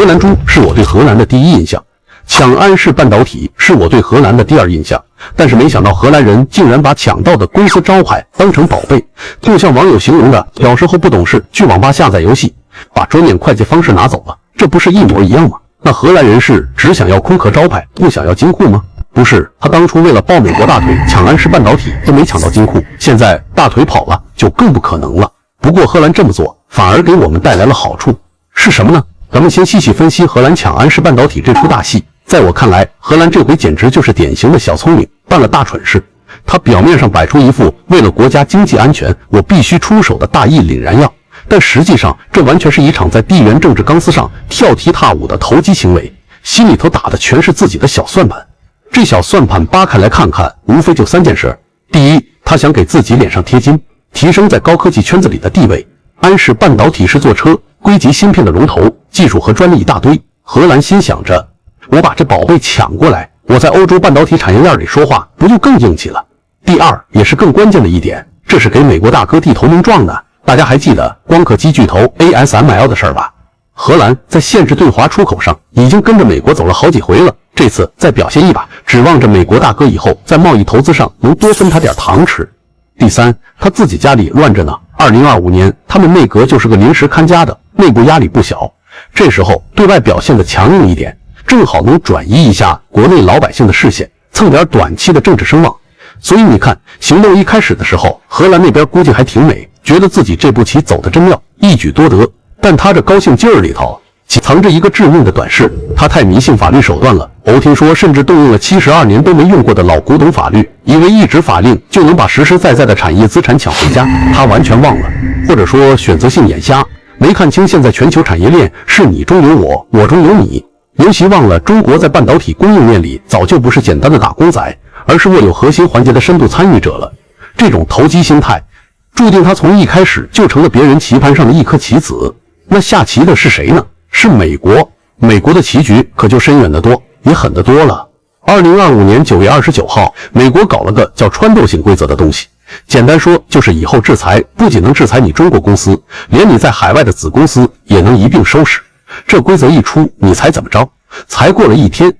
兰猪是我对荷兰的第一印象，抢安氏半导体是我对荷兰的第二印象。但是没想到荷兰人竟然把抢到的公司招牌当成宝贝，就像网友形容的，小时候不懂事去网吧下载游戏，把桌面会计方式拿走了，这不是一模一样吗？那荷兰人是只想要空壳招牌，不想要金库吗？不是，他当初为了抱美国大腿抢安氏半导体都没抢到金库，现在大腿跑了就更不可能了。不过荷兰这么做反而给我们带来了好处，是什么呢？咱们先细细分析荷兰抢安氏半导体这出大戏。在我看来，荷兰这回简直就是典型的小聪明办了大蠢事。他表面上摆出一副为了国家经济安全我必须出手的大义凛然样，但实际上这完全是一场在地缘政治钢丝上跳踢踏舞的投机行为，心里头打的全是自己的小算盘。这小算盘扒开来看看，无非就3件事。第一，他想给自己脸上贴金，提升在高科技圈子里的地位。安氏半导体是做车硅基芯片的龙头，技术和专利一大堆。荷兰心想着，我把这宝贝抢过来，我在欧洲半导体产业链里说话不就更硬气了？第二，也是更关键的一点，这是给美国大哥递头名状的。大家还记得光刻机巨头 ASML 的事儿吧？荷兰在限制对华出口上已经跟着美国走了好几回了，这次再表现一把，指望着美国大哥以后在贸易投资上能多分他点糖吃。第三，他自己家里乱着呢，2025年他们内阁就是个临时看家的，内部压力不小，这时候对外表现的强硬一点，正好能转移一下国内老百姓的视线，蹭点短期的政治声望。所以你看，行动一开始的时候，荷兰那边估计还挺美，觉得自己这步棋走得真妙，一举多得。但他这高兴劲儿里头藏着一个致命的短视，他太迷信法律手段了。听说甚至动用了72年都没用过的老古董法律，以为一纸法令就能把实实在在的产业资产抢回家，他完全忘了，或者说选择性眼瞎，没看清现在全球产业链是你中有我，我中有你。尤其忘了中国在半导体供应链里早就不是简单的打工仔，而是握有核心环节的深度参与者了。这种投机心态注定他从一开始就成了别人棋盘上的一颗棋子。那下棋的是谁呢？是美国。美国的棋局可就深远得多，也狠得多了。2025年9月29号，美国搞了个叫穿透性规则的东西，简单说就是以后制裁不仅能制裁你中国公司，连你在海外的子公司也能一并收拾。这规则一出，你猜怎么着？才过了1天，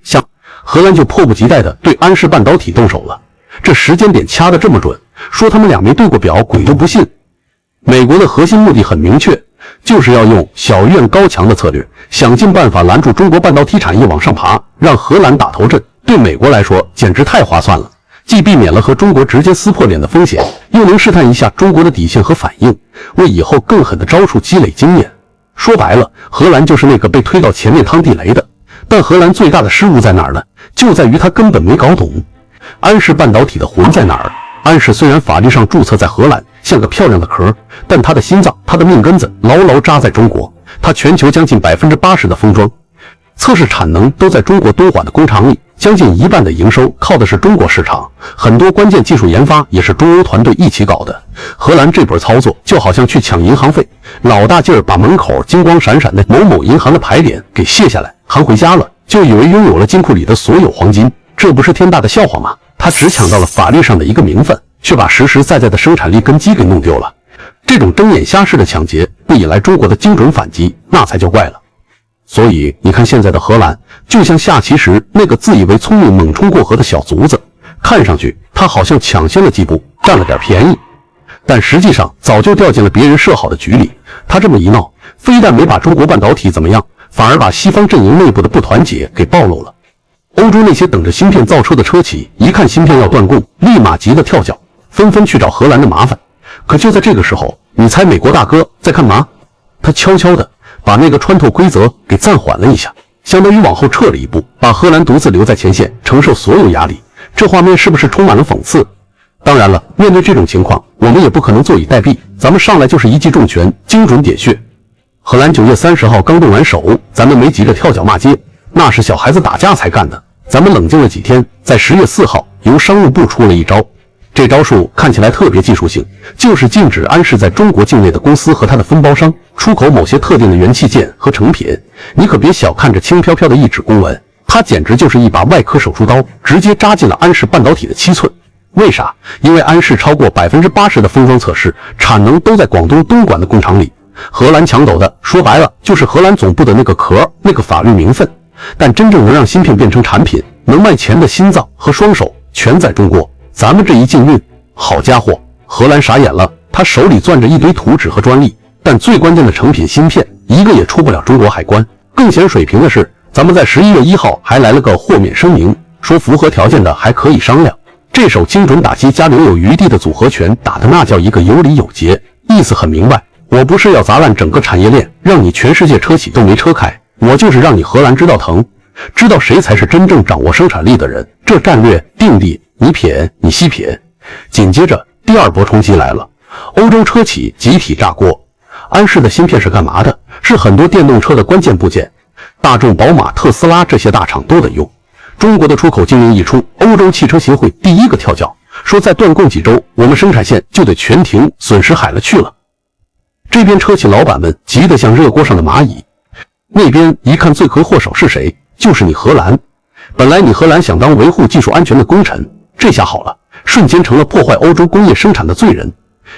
荷兰就迫不及待地对安氏半导体动手了。这时间点掐得这么准，说他们俩没对过表，鬼都不信。美国的核心目的很明确，就是要用小院高墙的策略，想尽办法拦住中国半导体产业往上爬，让荷兰打头阵。对美国来说简直太划算了，既避免了和中国直接撕破脸的风险，又能试探一下中国的底线和反应，为以后更狠的招数积累经验。说白了，荷兰就是那个被推到前面趟地雷的。但荷兰最大的失误在哪儿呢？就在于他根本没搞懂安氏半导体的魂在哪儿。安氏虽然法律上注册在荷兰，像个漂亮的壳，但他的心脏，他的命根子牢牢扎在中国。他全球将近80%的封装测试产能都在中国东莞的工厂里，将近1半的营收靠的是中国市场，很多关键技术研发也是中欧团队一起搞的。荷兰这波操作就好像去抢银行费，老大劲儿把门口金光闪闪的某某银行的牌匾给卸下来，含回家了，就以为拥有了金库里的所有黄金，这不是天大的笑话吗？他只抢到了法律上的一个名分，却把实实在在的生产力根基给弄丢了。这种睁眼瞎式的抢劫不引来中国的精准反击，那才叫怪了。所以你看现在的荷兰就像下棋时那个自以为聪明猛冲过河的小卒子，看上去他好像抢先了几步，占了点便宜，但实际上早就掉进了别人设好的局里。他这么一闹，非但没把中国半导体怎么样，反而把西方阵营内部的不团结给暴露了。欧洲那些等着芯片造车的车企一看芯片要断供，立马急得跳脚，纷纷去找荷兰的麻烦。可就在这个时候，你猜美国大哥在干嘛？他悄悄地把那个穿透规则给暂缓了一下，相当于往后撤了一步，把荷兰独自留在前线，承受所有压力。这画面是不是充满了讽刺？当然了，面对这种情况，我们也不可能坐以待毙，咱们上来就是一记重拳，精准点穴。荷兰9月30号刚动完手，咱们没急着跳脚骂街，那是小孩子打架才干的。咱们冷静了几天，在10月4号由商务部出了一招。这招数看起来特别技术性，就是禁止安氏在中国境内的公司和他的分包商出口某些特定的元器件和成品。你可别小看这轻飘飘的一纸公文，它简直就是一把外科手术刀，直接扎进了安氏半导体的7寸。为啥？因为安氏超过80%的封装测试产能都在广东东莞的工厂里，荷兰抢走的说白了就是荷兰总部的那个壳，那个法律名分。但真正能让芯片变成产品，能卖钱的心脏和双手全在中国。咱们这一禁运，好家伙，荷兰傻眼了，他手里攥着一堆图纸和专利，但最关键的成品芯片一个也出不了中国海关。更显水平的是，咱们在11月1号还来了个豁免声明，说符合条件的还可以商量。这手精准打击加留有余地的组合拳打的那叫一个有理有节，意思很明白，我不是要砸烂整个产业链，让你全世界车企都没车开，我就是让你荷兰知道疼，知道谁才是真正掌握生产力的人。这战略定力，你撇你西撇。紧接着第二波冲击来了，欧洲车企集体炸锅。安氏的芯片是干嘛的？是很多电动车的关键部件，大众、宝马、特斯拉这些大厂都得用。中国的出口禁令一出，欧洲汽车协会第一个跳脚，说再断供几周，我们生产线就得全停，损失海了去了。这边车企老板们急得像热锅上的蚂蚁，那边一看罪魁祸首是谁，就是你荷兰。本来你荷兰想当维护技术安全的功臣，这下好了，瞬间成了破坏欧洲工业生产的罪人。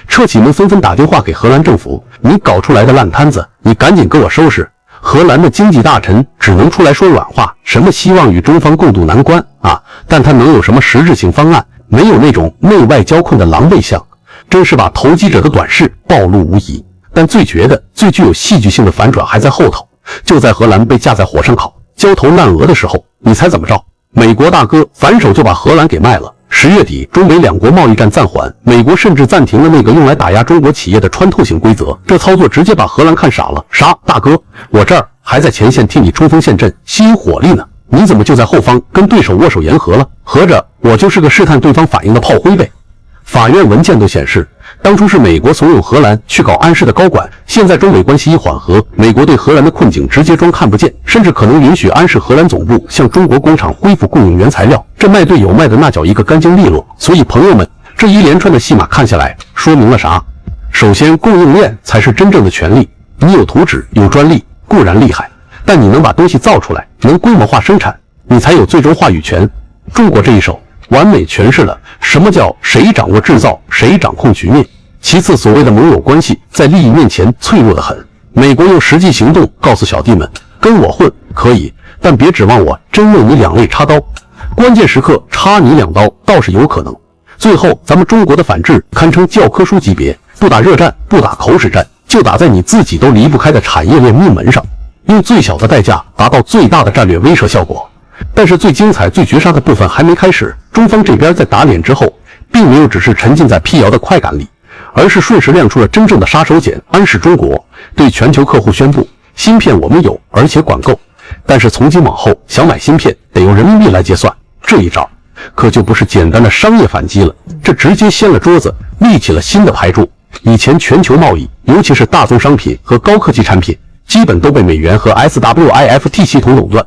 车企们纷纷打电话给荷兰政府，你搞出来的烂摊子，你赶紧给我收拾。荷兰的经济大臣只能出来说软话，什么希望与中方共度难关啊，但他能有什么实质性方案？没有那种内外交困的狼狈相，真是把投机者的短视暴露无遗。但最绝的、最具有戏剧性的反转还在后头，就在荷兰被架在火上烤、焦头烂额的时候，你猜怎么着？美国大哥反手就把荷兰给卖了。10月底，中美两国贸易战暂缓，美国甚至暂停了那个用来打压中国企业的穿透型规则。这操作直接把荷兰看傻了。啥，大哥，我这儿还在前线替你冲锋陷阵、吸引火力呢，你怎么就在后方跟对手握手言和了？合着我就是个试探对方反应的炮灰呗？法院文件都显示，当初是美国怂恿荷兰去搞安氏的高管，现在中美关系一缓和，美国对荷兰的困境直接装看不见，甚至可能允许安氏荷兰总部向中国工厂恢复供应原材料，这卖队友卖的那叫一个干净利落。所以朋友们，这一连串的戏码看下来，说明了啥？首先，供应链才是真正的权利，你有图纸有专利固然厉害，但你能把东西造出来，能规模化生产，你才有最终话语权。中国这一手完美诠释了什么叫谁掌握制造，谁掌控局面。其次，所谓的盟友关系在利益面前脆弱得很。美国用实际行动告诉小弟们，跟我混可以，但别指望我真为你两肋插刀，关键时刻插你两刀倒是有可能。最后，咱们中国的反制堪称教科书级别，不打热战，不打口屎战，就打在你自己都离不开的产业链命门上，用最小的代价达到最大的战略威慑效果。但是最精彩、最绝杀的部分还没开始，中方这边在打脸之后，并没有只是沉浸在辟谣的快感里，而是顺势亮出了真正的杀手锏。安氏中国对全球客户宣布，芯片我们有，而且管够，但是从今往后想买芯片得用人民币来结算。这一招可就不是简单的商业反击了，这直接掀了桌子，立起了新的牌柱。以前全球贸易，尤其是大宗商品和高科技产品，基本都被美元和 SWIFT 系统垄断。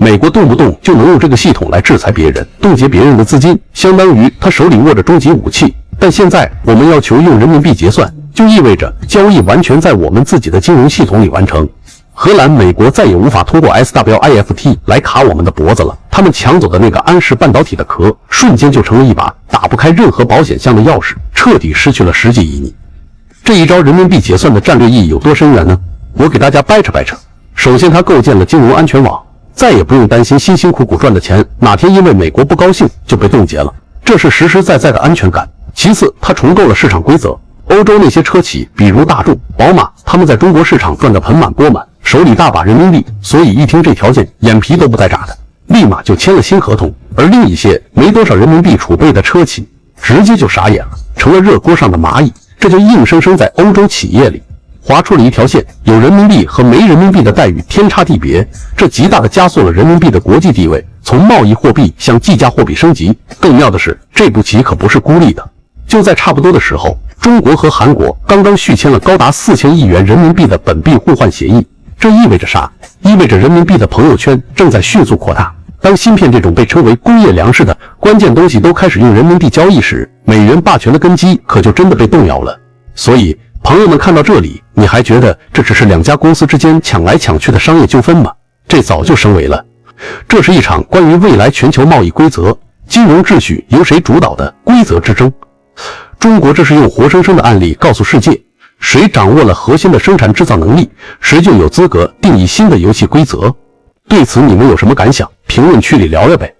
美国动不动就能用这个系统来制裁别人，冻结别人的资金，相当于他手里握着终极武器。但现在我们要求用人民币结算，就意味着交易完全在我们自己的金融系统里完成。荷兰、美国再也无法通过 SWIFT 来卡我们的脖子了。他们抢走的那个安氏半导体的壳，瞬间就成了一把打不开任何保险箱的钥匙，彻底失去了实际意义。这一招人民币结算的战略意义有多深远呢？我给大家掰扯掰扯。首先，它构建了金融安全网，再也不用担心辛辛苦苦赚的钱哪天因为美国不高兴就被冻结了，这是实实在在的安全感。其次，它重构了市场规则。欧洲那些车企，比如大众、宝马，他们在中国市场赚得盆满钵满，手里大把人民币，所以一听这条件，眼皮都不带眨的，立马就签了新合同。而另一些没多少人民币储备的车企，直接就傻眼了，成了热锅上的蚂蚁。这就硬生生在欧洲企业里划出了一条线，有人民币和没人民币的待遇天差地别，这极大的加速了人民币的国际地位，从贸易货币向计价货币升级。更妙的是，这步棋可不是孤立的。就在差不多的时候，中国和韩国刚刚续签了高达4000亿元人民币的本币互换协议。这意味着啥？意味着人民币的朋友圈正在迅速扩大。当芯片这种被称为工业粮食的关键东西都开始用人民币交易时，美元霸权的根基可就真的被动摇了。所以朋友们看到这里，你还觉得这只是两家公司之间抢来抢去的商业纠纷吗？这早就升维了，这是一场关于未来全球贸易规则、金融秩序由谁主导的规则之争。中国这是用活生生的案例告诉世界，谁掌握了核心的生产制造能力，谁就有资格定义新的游戏规则。对此你们有什么感想？评论区里聊聊呗。